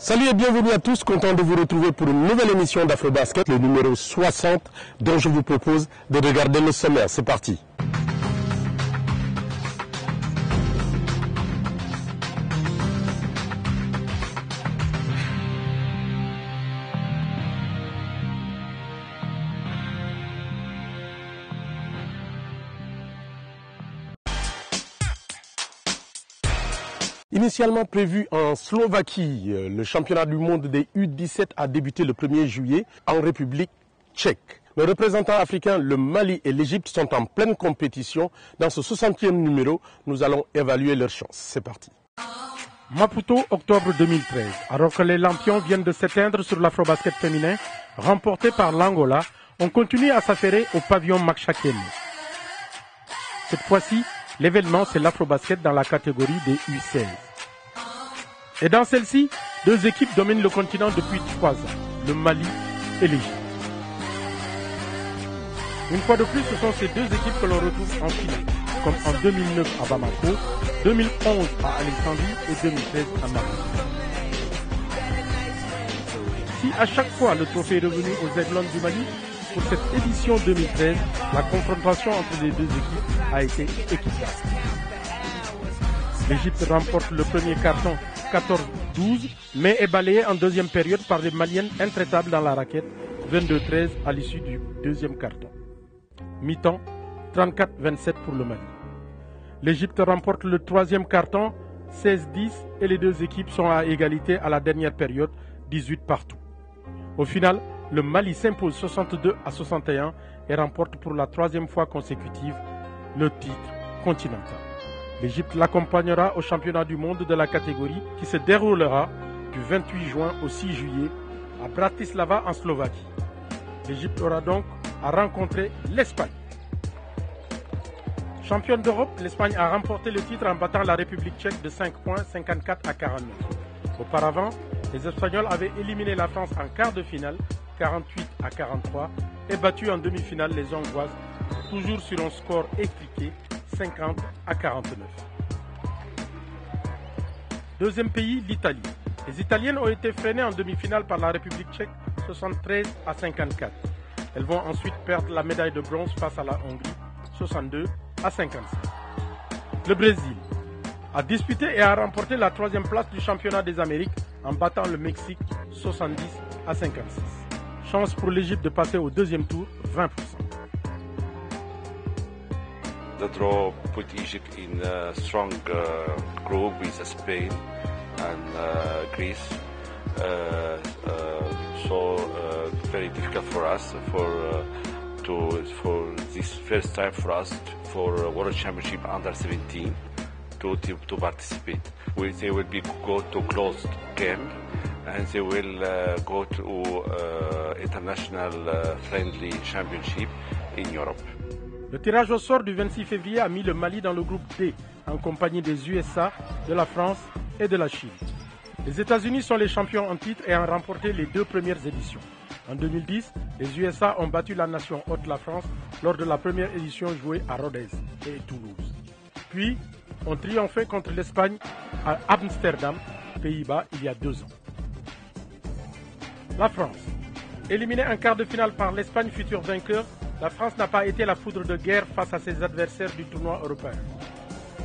Salut et bienvenue à tous, content de vous retrouver pour une nouvelle émission d'Afrobasket, le numéro 60, dont je vous propose de regarder le sommaire. C'est parti. Initialement prévu en Slovaquie, le championnat du monde des U17 a débuté le 1er juillet en République tchèque. Les représentants africains, le Mali et l'Égypte sont en pleine compétition. Dans ce 60e numéro, nous allons évaluer leurs chances. C'est parti. Maputo, octobre 2013. Alors que les lampions viennent de s'éteindre sur l'afrobasket féminin, remporté par l'Angola, on continue à s'affairer au pavillon Makshakene. Cette fois-ci, l'événement, c'est l'afrobasket dans la catégorie des U16. Et dans celle-ci, deux équipes dominent le continent depuis 3 ans, le Mali et l'Égypte. Une fois de plus, ce sont ces deux équipes que l'on retrouve en finale, comme en 2009 à Bamako, 2011 à Alexandrie et 2013 à Maroc. Si à chaque fois le trophée est revenu aux Aiglons du Mali, pour cette édition 2013, la confrontation entre les deux équipes a été équitable. L'Égypte remporte le premier carton 14-12, mais est balayée en deuxième période par les Maliennes intraitables dans la raquette 22-13 à l'issue du deuxième carton. Mi-temps 34-27 pour le Mali. L'Égypte remporte le troisième carton 16-10 et les deux équipes sont à égalité à la dernière période 18 partout. Au final, le Mali s'impose 62-61 et remporte pour la 3e fois consécutive le titre continental. L'Égypte l'accompagnera au championnat du monde de la catégorie qui se déroulera du 28 juin au 6 juillet à Bratislava en Slovaquie. L'Égypte aura donc à rencontrer l'Espagne. Championne d'Europe, l'Espagne a remporté le titre en battant la République tchèque de 5 points, 54-49. Auparavant, les Espagnols avaient éliminé la France en quart de finale, 48-43, et battu en demi-finale les Hongroises, toujours sur un score étriqué, 50-49. Deuxième pays, l'Italie. Les Italiennes ont été freinées en demi-finale par la République tchèque, 73-54. Elles vont ensuite perdre la médaille de bronze face à la Hongrie, 62-55. Le Brésil a disputé et a remporté la 3e place du championnat des Amériques en battant le Mexique, 70-56. Chance pour l'Égypte de passer au deuxième tour, 20%. The draw put Egypt in a strong group with Spain and Greece. Very difficult for us for this first time for us for World Championship under 17 to participate. They will go to closed game and they will go to international friendly championship in Europe. Le tirage au sort du 26 février a mis le Mali dans le groupe D, en compagnie des USA, de la France et de la Chine. Les États-Unis sont les champions en titre et ont remporté les 2 premières éditions. En 2010, les USA ont battu la nation hôte, la France, lors de la première édition jouée à Rodez et Toulouse. Puis, ont triomphé contre l'Espagne à Amsterdam, Pays-Bas, il y a 2 ans. La France. Éliminée en quart de finale par l'Espagne, futur vainqueur, la France n'a pas été la foudre de guerre face à ses adversaires du tournoi européen.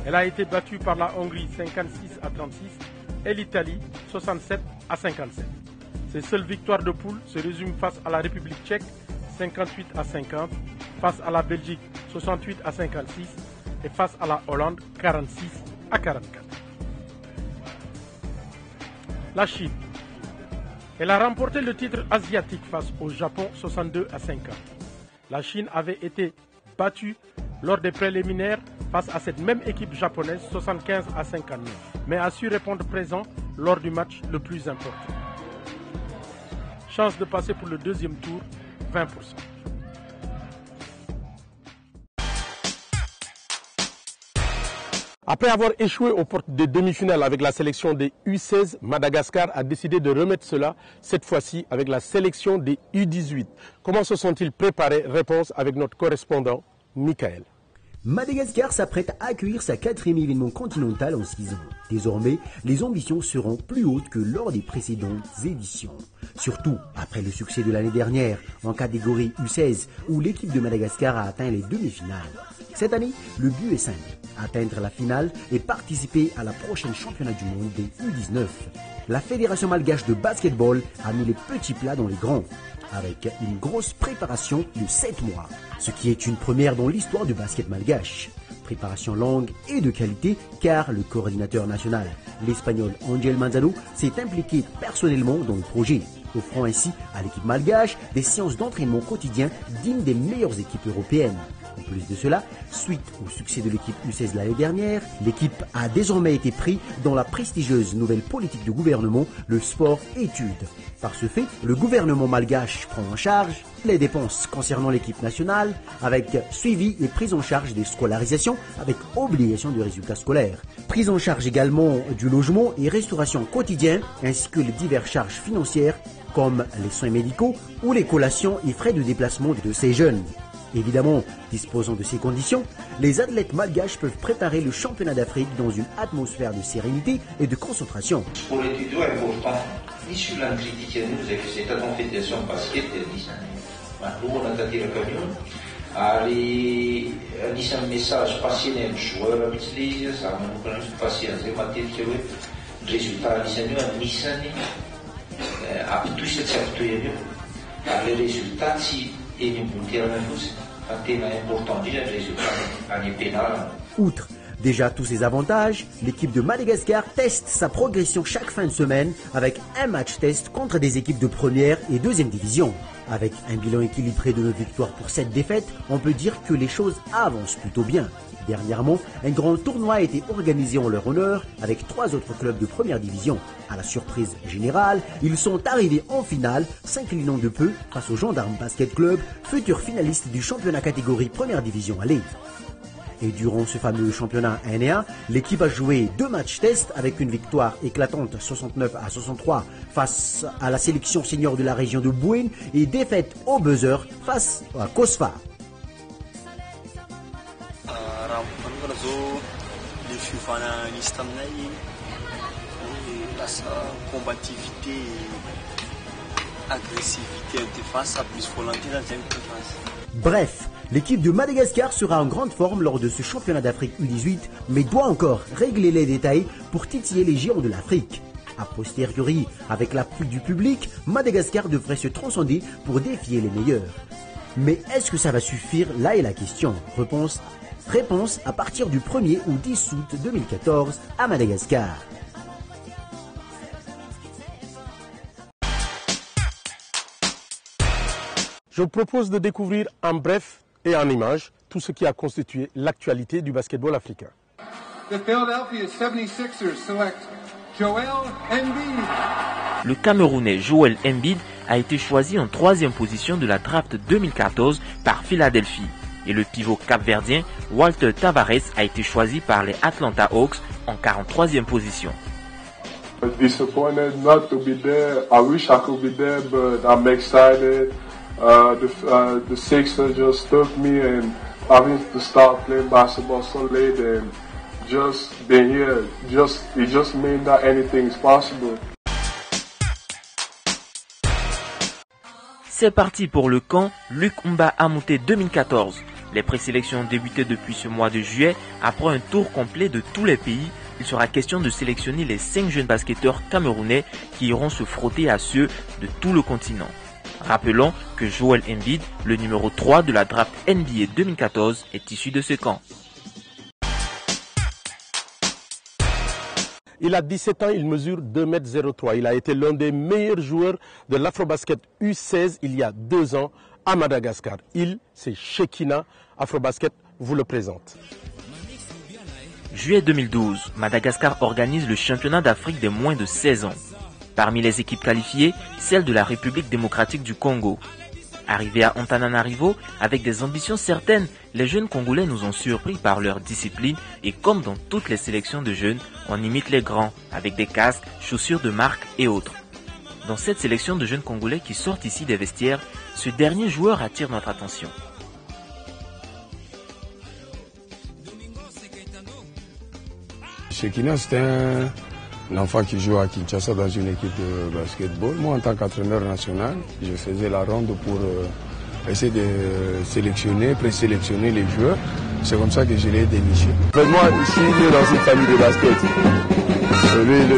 Elle a été battue par la Hongrie 56-36 et l'Italie 67-57. Ses seules victoires de poule se résument face à la République tchèque 58-50, face à la Belgique 68-56 et face à la Hollande 46-44. La Chine. Elle a remporté le titre asiatique face au Japon 62-50. La Chine avait été battue lors des préliminaires face à cette même équipe japonaise 75-59, mais a su répondre présent lors du match le plus important. Chance de passer pour le deuxième tour, 20%. Après avoir échoué aux portes des demi-finales avec la sélection des U16, Madagascar a décidé de remettre cela, cette fois-ci avec la sélection des U18. Comment se sont-ils préparés? Réponse avec notre correspondant, Michael. Madagascar s'apprête à accueillir sa 4e événement continental en 6 ans. Désormais, les ambitions seront plus hautes que lors des précédentes éditions. Surtout après le succès de l'année dernière en catégorie U16 où l'équipe de Madagascar a atteint les demi-finales. Cette année, le but est simple, atteindre la finale et participer à la prochaine championnat du monde des U19. La Fédération malgache de basketball a mis les petits plats dans les grands, avec une grosse préparation de 7 mois, ce qui est une première dans l'histoire du basket malgache. Préparation longue et de qualité car le coordinateur national, l'Espagnol Angel Manzano, s'est impliqué personnellement dans le projet, offrant ainsi à l'équipe malgache des séances d'entraînement quotidien dignes des meilleures équipes européennes. En plus de cela, suite au succès de l'équipe U16 l'année dernière, l'équipe a désormais été prise dans la prestigieuse nouvelle politique du gouvernement, le sport-études. Par ce fait, le gouvernement malgache prend en charge les dépenses concernant l'équipe nationale, avec suivi et prise en charge des scolarisations avec obligation de résultats scolaires. Prise en charge également du logement et restauration quotidien, ainsi que les diverses charges financières comme les soins médicaux ou les collations et frais de déplacement de ces jeunes. Évidemment, disposant de ces conditions, les athlètes malgaches peuvent préparer le championnat d'Afrique dans une atmosphère de sérénité et de concentration. Pour l'étudiant important, ni sur la critique, nous avons cette confédération basket de Nissan. Nous, on a été le camion. Ali Nissan message passionné le joueur, ça nous prend une patience et matériel. Résultat, Nissan, a tout ce que tu as vu. Les résultats, si et nous monter la chose. Outre déjà tous ces avantages, l'équipe de Madagascar teste sa progression chaque fin de semaine avec un match test contre des équipes de première et deuxième division. Avec un bilan équilibré de 9 victoires pour 7 défaites, on peut dire que les choses avancent plutôt bien. Dernièrement, un grand tournoi a été organisé en leur honneur avec 3 autres clubs de première division. À la surprise générale, ils sont arrivés en finale, s'inclinant de peu face au Gendarme Basket Club, futur finaliste du championnat catégorie première division allée. Et durant ce fameux championnat 1-1, l'équipe a joué 2 matchs test avec une victoire éclatante 69-63 face à la sélection senior de la région de Bouin et défaite au buzzer face à Kosfa. Le fiovannisy taminay lasa combativité agressivité en défense plus volonté dans une défense. Bref, l'équipe de Madagascar sera en grande forme lors de ce championnat d'Afrique U18, mais doit encore régler les détails pour titiller les géants de l'Afrique. A posteriori, avec l'appui du public, Madagascar devrait se transcender pour défier les meilleurs. Mais est-ce que ça va suffire? Là est la question. Réponse à partir du 1er au 10 août 2014 à Madagascar. Je vous propose de découvrir en bref et en images tout ce qui a constitué l'actualité du basketball africain. The Philadelphia 76ers select Joel Embiid. Le Camerounais Joel Embiid a été choisi en 3e position de la draft 2014 par Philadelphie. Et le pivot capverdien Walter Tavares a été choisi par les Atlanta Hawks en 43e position. Disappointed not to be there. I wish I could be there, but I'm excited. The Sixers just took me, and having to start playing basketball so late and just being here, it just means that anything is possible. C'est parti pour le camp Luc Mba Amouté 2014. Les présélections ont débuté depuis ce mois de juillet. Après un tour complet de tous les pays, il sera question de sélectionner les 5 jeunes basketteurs camerounais qui iront se frotter à ceux de tout le continent. Rappelons que Joel Embiid, le numéro 3 de la draft NBA 2014, est issu de ce camp. Il a 17 ans, il mesure 2,03 m. Il a été l'un des meilleurs joueurs de l'Afrobasket U16 il y a 2 ans à Madagascar. C'est Shekina. Afrobasket vous le présente. Juillet 2012, Madagascar organise le championnat d'Afrique des moins de 16 ans. Parmi les équipes qualifiées, celle de la République démocratique du Congo. Arrivés à Antananarivo, avec des ambitions certaines, les jeunes Congolais nous ont surpris par leur discipline et comme dans toutes les sélections de jeunes, on imite les grands, avec des casques, chaussures de marque et autres. Dans cette sélection de jeunes Congolais qui sortent ici des vestiaires, ce dernier joueur attire notre attention. Chekina, c'était un enfant qui joue à Kinshasa dans une équipe de basketball. Moi, en tant qu'entraîneur national, je faisais la ronde pour essayer de sélectionner, présélectionner les joueurs. C'est comme ça que je l'ai déniché. En fait, moi, je suis né dans une famille de basket. Les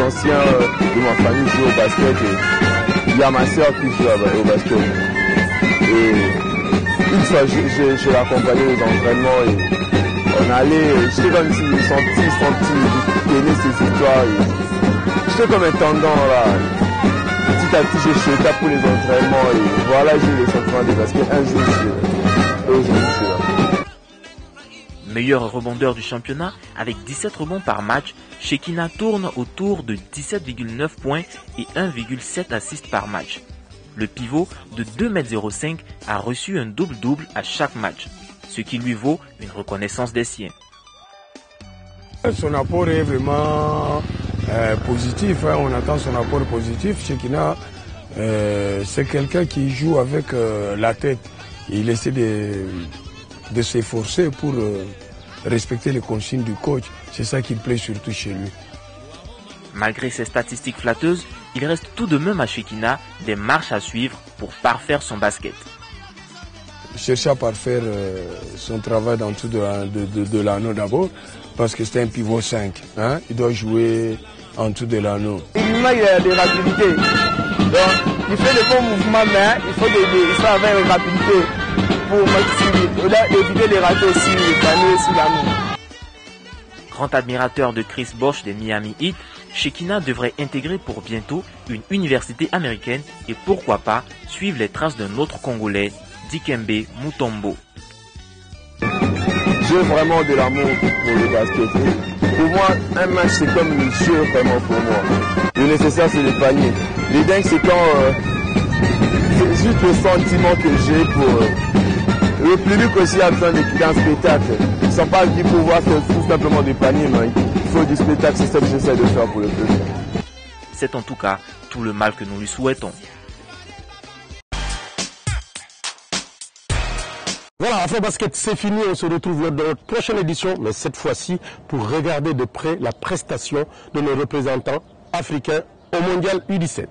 anciens de ma famille jouent au basket. Et il y a ma soeur qui joue au basket. Et une fois, je l'accompagnais aux entraînements et on allait, j'étais comme si je tenais ces histoires. J'étais comme un tendant là. Petit à petit, je chutais pour les entraînements et voilà, j'ai eu les sentiments de basket. Un jour, aujourd'hui, je suis là. Meilleur rebondeur du championnat avec 17 rebonds par match, Chekina tourne autour de 17,9 points et 1,7 assists par match. Le pivot de 2,05 m a reçu un double-double à chaque match, ce qui lui vaut une reconnaissance des siens. Son apport est vraiment positif, hein. On attend son apport positif. Chekina, c'est quelqu'un qui joue avec la tête. Il essaie de s'efforcer pour respecter les consignes du coach. C'est ça qui me plaît surtout chez lui. Malgré ses statistiques flatteuses, il reste tout de même à Chekina des marches à suivre pour parfaire son basket. Chercher à parfaire son travail dans tout de l'anneau d'abord, parce que c'est un pivot 5. Hein? Il doit jouer en dessous de l'anneau. Il a de rapidité. Donc, il fait de bons mouvements, mais il faut avoir une rapidité pour éviter les ratés aussi, les paniers sur l'anneau. Grand admirateur de Chris Bosh des Miami Heat, Chekina devrait intégrer pour bientôt une université américaine et pourquoi pas suivre les traces d'un autre Congolais, Dikembe Mutombo. J'ai vraiment de l'amour pour le basket. Pour moi, un match c'est comme le jeu vraiment pour moi. Le nécessaire c'est le panier. Les dingues c'est quand c'est juste le sentiment que j'ai pour... Le public aussi a besoin d'un spectacle. Ils ne sont pas venus pour voir tout simplement des paniers, mais il faut du spectacle, c'est ça que j'essaie de faire pour le public. C'est en tout cas tout le mal que nous lui souhaitons. Voilà, Afrobasket, c'est fini. On se retrouve lors de notre prochaine édition, mais cette fois-ci pour regarder de près la prestation de nos représentants africains au Mondial U17.